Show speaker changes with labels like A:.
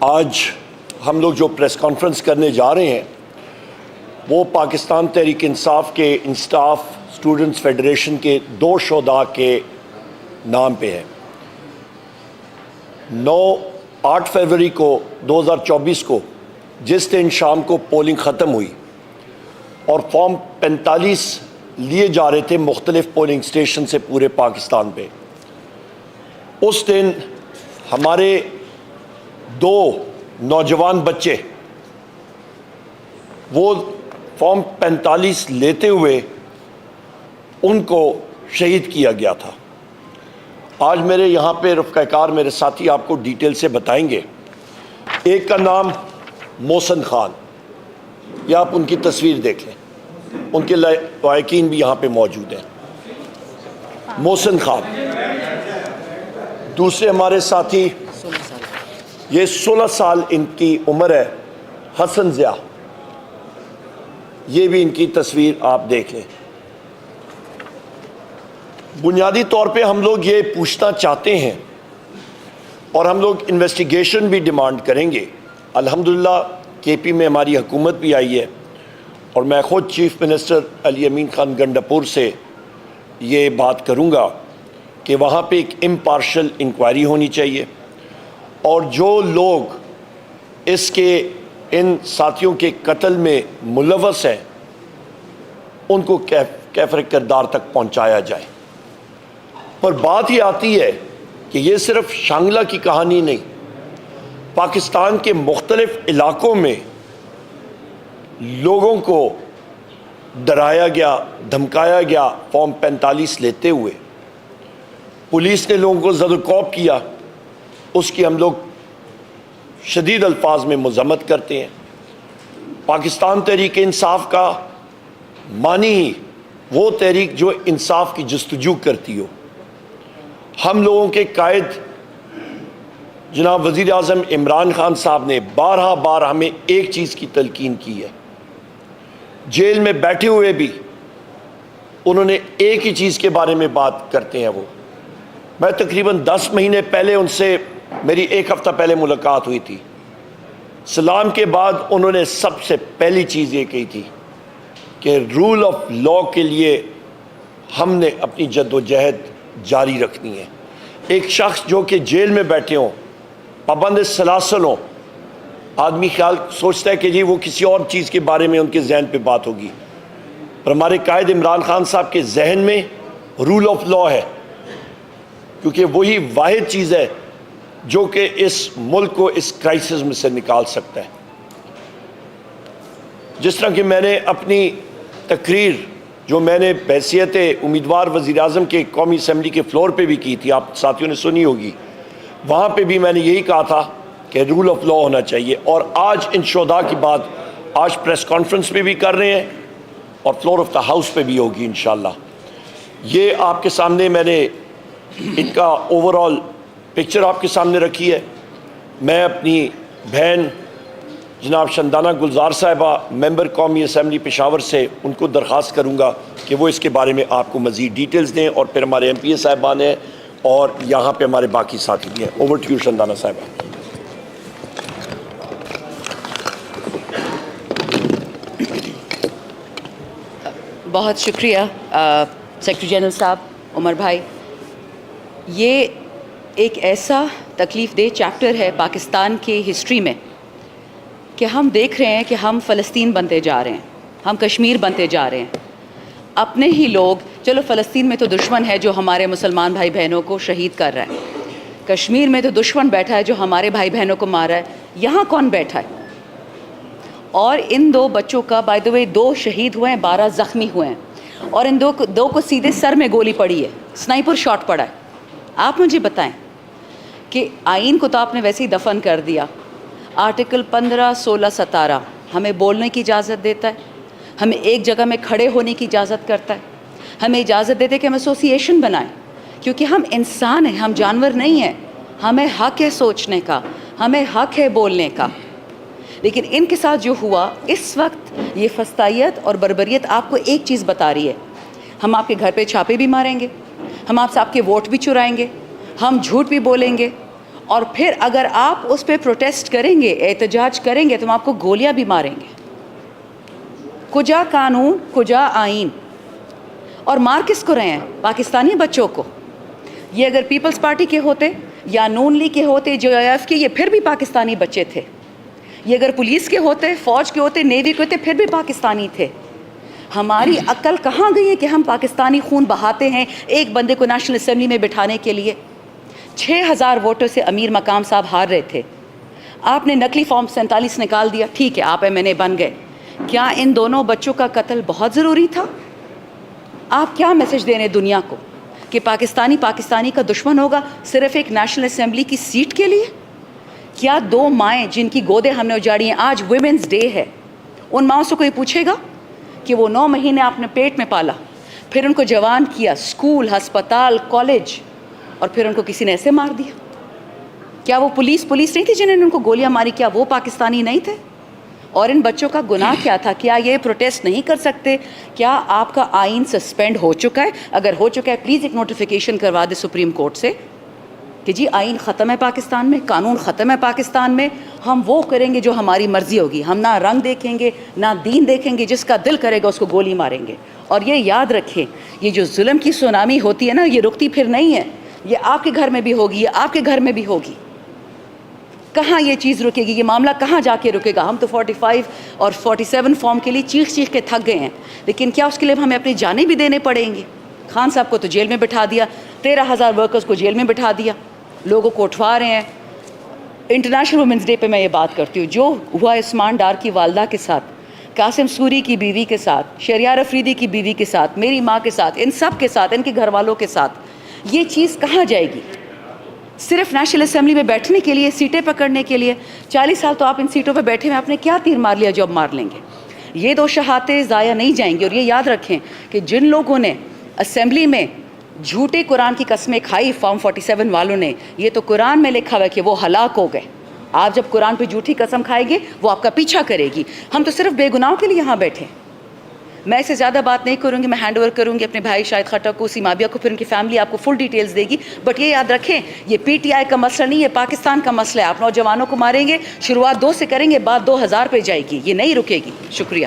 A: آج ہم لوگ جو پریس کانفرنس کرنے جا رہے ہیں وہ پاکستان تحریک انصاف کے انصاف اسٹوڈنٹس فیڈریشن کے 2 شہداء کے نام پہ ہے۔ 8 فروری کو 2024 کو جس دن شام کو پولنگ ختم ہوئی اور فارم 45 لیے جا رہے تھے مختلف پولنگ اسٹیشن سے پورے پاکستان پہ، اس دن ہمارے 2 نوجوان بچے وہ فارم 45 لیتے ہوئے ان کو شہید کیا گیا تھا۔ آج میرے یہاں پہ رفقۂ کار میرے ساتھی آپ کو ڈیٹیل سے بتائیں گے۔ ایک کا نام محسن خان، یا آپ ان کی تصویر دیکھ لیں، ان کے لائقین بھی یہاں پہ موجود ہیں۔ محسن خان۔ دوسرے ہمارے ساتھی، یہ 16 سال ان کی عمر ہے، حسن ضیاء، یہ بھی ان کی تصویر آپ دیکھ لیں۔ بنیادی طور پہ ہم لوگ یہ پوچھنا چاہتے ہیں اور ہم لوگ انویسٹیگیشن بھی ڈیمانڈ کریں گے۔ الحمدللہ کے پی میں ہماری حکومت بھی آئی ہے اور میں خود چیف منسٹر علی امین خان گنڈاپور سے یہ بات کروں گا کہ وہاں پہ ایک امپارشل انکوائری ہونی چاہیے، اور جو لوگ اس کے ان ساتھیوں کے قتل میں ملوث ہیں ان کو کیفر کردار تک پہنچایا جائے۔ پر بات یہ آتی ہے کہ یہ صرف شانگلہ کی کہانی نہیں، پاکستان کے مختلف علاقوں میں لوگوں کو ڈرایا گیا، دھمکایا گیا فارم 45 لیتے ہوئے۔ پولیس نے لوگوں کو زد و کوب کیا، اس کی ہم لوگ شدید الفاظ میں مذمت کرتے ہیں۔ پاکستان تحریک انصاف کا معنی ہی وہ تحریک جو انصاف کی جستجو کرتی ہو۔ ہم لوگوں کے قائد جناب وزیر اعظم عمران خان صاحب نے بارہا بار ہمیں ایک چیز کی تلقین کی ہے، جیل میں بیٹھے ہوئے بھی انہوں نے ایک ہی چیز کے بارے میں بات کرتے ہیں۔ وہ میں تقریباً 10 مہینے پہلے ان سے میری 1 ہفتہ پہلے ملاقات ہوئی تھی۔ سلام کے بعد انہوں نے سب سے پہلی چیز یہ کہی تھی کہ رول آف لاء کے لیے ہم نے اپنی جد و جہد جاری رکھنی ہے۔ ایک شخص جو کہ جیل میں بیٹھے ہوں، پابند سلاسل ہوں، آدمی خیال سوچتا ہے کہ جی وہ کسی اور چیز کے بارے میں ان کے ذہن پہ بات ہوگی، پر ہمارے قائد عمران خان صاحب کے ذہن میں رول آف لاء ہے، کیونکہ وہی واحد چیز ہے جو کہ اس ملک کو اس کرائسس میں سے نکال سکتا ہے۔ جس طرح کہ میں نے اپنی تقریر جو میں نے بحیثیت امیدوار وزیر اعظم کے قومی اسمبلی کے فلور پہ بھی کی تھی، آپ ساتھیوں نے سنی ہوگی، وہاں پہ بھی میں نے یہی کہا تھا کہ رول آف لاء ہونا چاہیے۔ اور آج ان شہداء کی بات آج پریس کانفرنس پہ بھی کر رہے ہیں اور فلور آف دا ہاؤس پہ بھی ہوگی انشاءاللہ۔ یہ آپ کے سامنے میں نے ان کا اوور آل پکچر آپ کے سامنے رکھی ہے۔ میں اپنی بہن جناب شندانہ گلزار صاحبہ ممبر قومی اسمبلی پشاور سے ان کو درخواست کروں گا کہ وہ اس کے بارے میں آپ کو مزید ڈیٹیلز دیں، اور پھر ہمارے ایم پی اے صاحبان ہیں اور یہاں پہ ہمارے باقی ساتھی بھی ہیں۔ اوور ٹو یو شندانہ صاحبہ۔
B: بہت شکریہ سیکرٹری جنرل صاحب، عمر بھائی۔ یہ ایک ایسا تکلیف دہ چیپٹر ہے پاکستان کی ہسٹری میں کہ ہم دیکھ رہے ہیں کہ ہم فلسطین بنتے جا رہے ہیں، ہم کشمیر بنتے جا رہے ہیں۔ اپنے ہی لوگ، چلو فلسطین میں تو دشمن ہے جو ہمارے مسلمان بھائی بہنوں کو شہید کر رہا ہے، کشمیر میں تو دشمن بیٹھا ہے جو ہمارے بھائی بہنوں کو مار رہا ہے، یہاں کون بیٹھا ہے؟ اور ان 2 بچوں کا بائی دی وے 2 شہید ہوئے ہیں، 12 زخمی ہوئے ہیں، اور ان دو کو سیدھے سر میں گولی پڑی ہے، سنائپر شاٹ پڑا ہے۔ آپ مجھے بتائیں کہ آئین کو تو آپ نے ویسے ہی دفن کر دیا، آرٹیکل 15، 16، 17 ہمیں بولنے کی اجازت دیتا ہے، ہمیں ایک جگہ میں کھڑے ہونے کی اجازت کرتا ہے، ہمیں اجازت دیتے کہ ہم ایسوسیشن بنائیں، کیونکہ ہم انسان ہیں، ہم جانور نہیں ہیں، ہمیں حق ہے سوچنے کا، ہمیں حق ہے بولنے کا۔ لیکن ان کے ساتھ جو ہوا اس وقت، یہ فسطائیت اور بربریت آپ کو ایک چیز بتا رہی ہے، ہم آپ کے گھر پہ چھاپے بھی ماریں گے، ہم آپ سے آپ کے ووٹ بھی چرائیں گے، ہم جھوٹ بھی بولیں گے، اور پھر اگر آپ اس پہ پروٹیسٹ کریں گے, احتجاج کریں گے, تو ہم آپ کو گولیاں بھی ماریں گے. کجا قانون, کجا آئین, اور مار کس کو رہے ہیں؟ پاکستانی بچوں کو. یہ اگر پیپلز پارٹی کے ہوتے یا نون لیگ کے ہوتے, جو IF کے, یہ پھر بھی پاکستانی بچے تھے. یہ اگر پولیس کے ہوتے, فوج کے ہوتے, نیوی کے ہوتے, پھر بھی پاکستانی تھے. ہماری عقل کہاں گئی ہے کہ ہم پاکستانی خون بہاتے ہیں ایک بندے کو نیشنل اسمبلی میں بٹھانے کے لیے؟ 6000 ووٹوں سے امیر مقام صاحب ہار رہے تھے. آپ نے نقلی فارم 47 نکال دیا, ٹھیک ہے, آپ MNA بن گئے. کیا ان دونوں بچوں کا قتل بہت ضروری تھا؟ آپ کیا میسج دے رہے ہیں دنیا کو کہ پاکستانی کا دشمن ہوگا صرف ایک نیشنل اسمبلی کی سیٹ کے لیے؟ کیا 2 مائیں جن کی گودیں ہم نے اجاڑی ہیں, آج ویمنز ڈے ہے, ان ماؤں سے کوئی پوچھے گا کہ وہ 9 مہینے آپ نے پیٹ میں پالا, پھر ان کو جوان کیا, اسکول, ہسپتال, کالج, اور پھر ان کو کسی نے ایسے مار دیا؟ کیا وہ پولیس نہیں تھی جنہوں نے ان کو گولیاں ماری؟ کیا وہ پاکستانی نہیں تھے؟ اور ان بچوں کا گناہ کیا تھا؟ کیا یہ پروٹیسٹ نہیں کر سکتے؟ کیا آپ کا آئین سسپینڈ ہو چکا ہے؟ اگر ہو چکا ہے پلیز ایک نوٹیفیکیشن کروا دے سپریم کورٹ سے کہ جی آئین ختم ہے پاکستان میں, قانون ختم ہے پاکستان میں, ہم وہ کریں گے جو ہماری مرضی ہوگی, ہم نہ رنگ دیکھیں گے نہ دین دیکھیں گے, جس کا دل کرے گا اس کو گولی ماریں گے. اور یہ یاد رکھیں, یہ جو ظلم کی سونامی ہوتی ہے نا, یہ رکتی پھر نہیں ہے. یہ آپ کے گھر میں بھی ہوگی, یہ آپ کے گھر میں بھی ہوگی. کہاں یہ چیز رکے گی؟ یہ معاملہ کہاں جا کے رکے گا؟ ہم تو 45 اور 47 فارم کے لیے چیخ کے تھک گئے ہیں, لیکن کیا اس کے لیے ہمیں اپنی جانیں بھی دینے پڑیں گے؟ خان صاحب کو تو جیل میں بٹھا دیا, 13,000 ورکرز کو جیل میں بٹھا دیا, لوگوں کو اٹھوا رہے ہیں. انٹرنیشنل وومنس ڈے پہ میں یہ بات کرتی ہوں, جو ہوا عثمان ڈار کی والدہ کے ساتھ, قاسم سوری کی بیوی کے ساتھ, شہریار افریدی کی بیوی کے ساتھ, میری ماں کے ساتھ, ان سب کے ساتھ, ان کے گھر والوں کے ساتھ, یہ چیز کہاں جائے گی؟ صرف نیشنل اسمبلی میں بیٹھنے کے لیے, سیٹیں پکڑنے کے لیے. 40 سال تو آپ ان سیٹوں پہ بیٹھے ہوئے, آپ نے کیا تیر مار لیا جو اب مار لیں گے؟ یہ 2 شہادتیں ضائع نہیں جائیں گی. اور یہ یاد رکھیں کہ جن لوگوں نے اسمبلی میں جھوٹے قرآن کی قسمیں کھائی, فارم 47 والوں نے, یہ تو قرآن میں لکھا ہوا ہے کہ وہ ہلاک ہو گئے. آپ جب قرآن پہ جھوٹی قسم کھائیں گے وہ آپ کا پیچھا کرے گی. ہم تو صرف بے گناہوں کے لیے یہاں بیٹھے. میں اسے زیادہ بات نہیں کروں گی, میں ہینڈ اوور کروں گی اپنے بھائی شاہد خٹک کو, سیمابیہ کو, پھر ان کی فیملی آپ کو فل ڈیٹیلز دے گی. بٹ یہ یاد رکھیں, یہ PTI کا مسئلہ نہیں, یہ پاکستان کا مسئلہ ہے. آپ نوجوانوں کو ماریں گے, شروعات 2 سے کریں گے, بعد 2000 پہ جائے گی, یہ نہیں رکے گی. شکریہ.